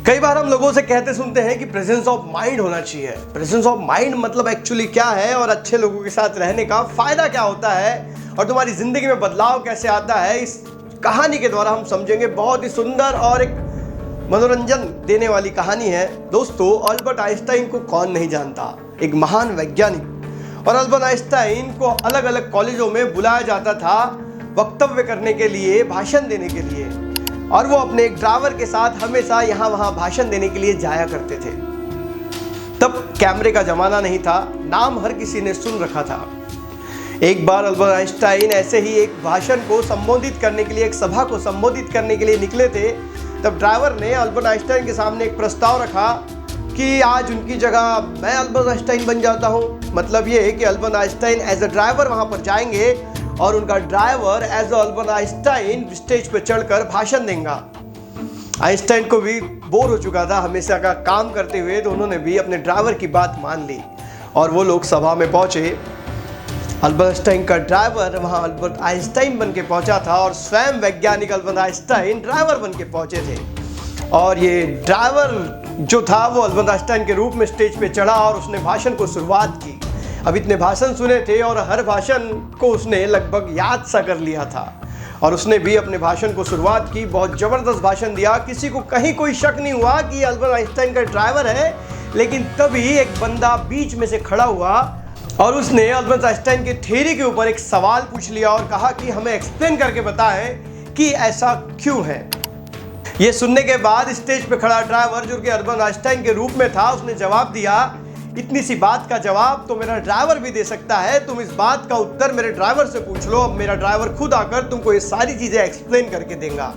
कई बार हम लोगों से कहते सुनते हैं कि प्रेजेंस ऑफ माइंड होना चाहिए। प्रेजेंस ऑफ माइंड मतलब एक्चुअली क्या है और अच्छे लोगों के साथ रहने का फायदा क्या होता है और तुम्हारी जिंदगी में बदलाव कैसे आता है, इस कहानी के द्वारा हम समझेंगे। बहुत ही सुंदर और एक मनोरंजन देने वाली कहानी है। दोस्तों, अल्बर्ट आइंस्टाइन को कौन नहीं जानता, एक महान वैज्ञानिक। और अल्बर्ट आइंस्टाइन को अलग अलग कॉलेजों में बुलाया जाता था वक्तव्य करने के लिए, भाषण देने के लिए, और वो अपने एक ड्राइवर के साथ हमेशा यहाँ वहाँ भाषण देने के लिए जाया करते थे। तब कैमरे का जमाना नहीं था, नाम हर किसी ने सुन रखा था। एक बार अल्बर्ट आइंस्टाइन ऐसे ही एक भाषण को संबोधित करने के लिए, एक सभा को संबोधित करने के लिए निकले थे। तब ड्राइवर ने अल्बर्ट आइंस्टाइन के सामने एक प्रस्ताव रखा कि आज उनकी जगह मैं अल्बर्ट आइंस्टाइन बन जाता हूँ। मतलब ये है कि Albert Einstein as a driver वहाँ पर जाएंगे और उनका driver as Albert Einstein stage पे चढ़कर भाषण देगा। आइंस्टाइन को भी बोर हो चुका था हमेशा का काम करते हुए, तो उन्होंने भी अपने ड्राइवर की बात मान ली और वो लोग सभा में पहुंचे। अल्बर्ट आइंस्टाइन का ड्राइवर वहां अल्बर्ट आइंस्टाइन बन के पहुंचा था और स्वयं वैज्ञानिक अल्बर्ट आइंस्टाइन ड्राइवर बन के पहुंचे थे। और ये ड्राइवर जो था वो अल्बर्ट आइंस्टाइन के रूप में स्टेज पे चढ़ा और उसने भाषण को शुरुआत की। अब इतने भाषण सुने थे और हर भाषण को उसने लगभग याद सा कर लिया था और उसने भी अपने भाषण को शुरुआत की। बहुत ज़बरदस्त भाषण दिया, किसी को कहीं कोई शक नहीं हुआ कि अल्बर्ट आइंस्टाइन का ड्राइवर है। लेकिन तभी एक बंदा बीच में से खड़ा हुआ और उसने अल्बर्ट आइंस्टाइन के थ्योरी के ऊपर एक सवाल पूछ लिया और कहा कि हमें एक्सप्लेन करके बताएं कि ऐसा क्यों है। ये सुनने के बाद स्टेज पे खड़ा ड्राइवर, जो कि अल्बर्ट आइंस्टाइन के रूप में था, उसने जवाब दिया, इतनी सी बात का जवाब तो मेरा ड्राइवर भी दे सकता है, तुम इस बात का उत्तर मेरे ड्राइवर से पूछ लो। अब मेरा ड्राइवर खुद आकर तुमको ये सारी चीज़ें एक्सप्लेन करके देगा।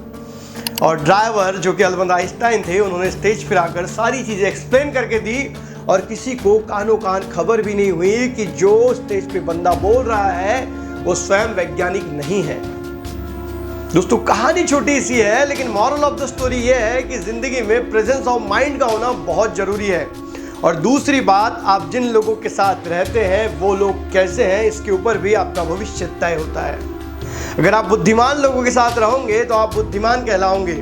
और ड्राइवर, जो कि अल्बर्ट आइंस्टाइन थे, उन्होंने स्टेज पर आकर सारी चीज़ें एक्सप्लेन करके दी और किसी को कानों कान खबर भी नहीं हुई कि जो स्टेज पे बंदा बोल रहा है वो स्वयं वैज्ञानिक नहीं है। दोस्तों, कहानी छोटी सी है, लेकिन मॉरल ऑफ द स्टोरी ये है कि जिंदगी में प्रेजेंस ऑफ माइंड का होना बहुत जरूरी है। और दूसरी बात, आप जिन लोगों के साथ रहते हैं वो लोग कैसे हैं, इसके ऊपर भी आपका भविष्य तय होता है। अगर आप बुद्धिमान लोगों के साथ रहोगे तो आप बुद्धिमान कहलाओगे,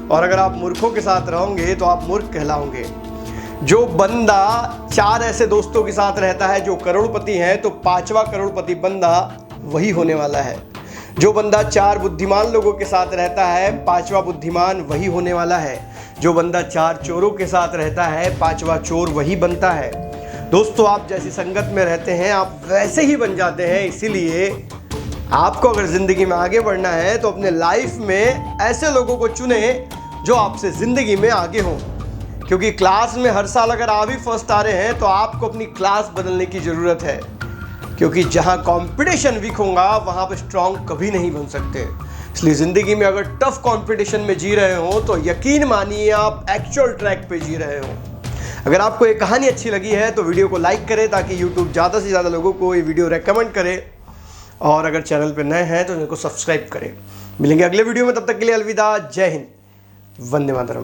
और अगर आप मूर्खों के साथ रहोगे तो आप मूर्ख कहलाओगे। जो बंदा 4 ऐसे दोस्तों के साथ रहता है जो करोड़पति हैं, तो 5वां करोड़पति बंदा वही होने वाला है। जो बंदा 4 बुद्धिमान लोगों के साथ रहता है, 5वां बुद्धिमान वही होने वाला है। जो बंदा 4 चोरों के साथ रहता है, 5वां चोर वही बनता है। दोस्तों, आप जैसी संगत में रहते हैं आप वैसे ही बन जाते हैं। इसीलिए आपको अगर जिंदगी में आगे बढ़ना है तो अपने लाइफ में ऐसे लोगों को चुने जो आपसे जिंदगी में आगे हों। क्योंकि क्लास में हर साल अगर आप ही फर्स्ट आ रहे हैं तो आपको अपनी क्लास बदलने की ज़रूरत है। क्योंकि जहाँ कंपटीशन वीक होगा वहाँ पर स्ट्रांग कभी नहीं बन सकते। इसलिए ज़िंदगी में अगर टफ कंपटीशन में जी रहे हो तो यकीन मानिए आप एक्चुअल ट्रैक पे जी रहे हो। अगर आपको ये कहानी अच्छी लगी है तो वीडियो को लाइक करें ताकि यूट्यूब ज़्यादा से ज़्यादा लोगों को ये वीडियो रेकमेंड करे, और अगर चैनल पे नए हैं तो इनको सब्सक्राइब करें। मिलेंगे अगले वीडियो में, तब तक के लिए अलविदा। जय हिंद, वंदे मातरम।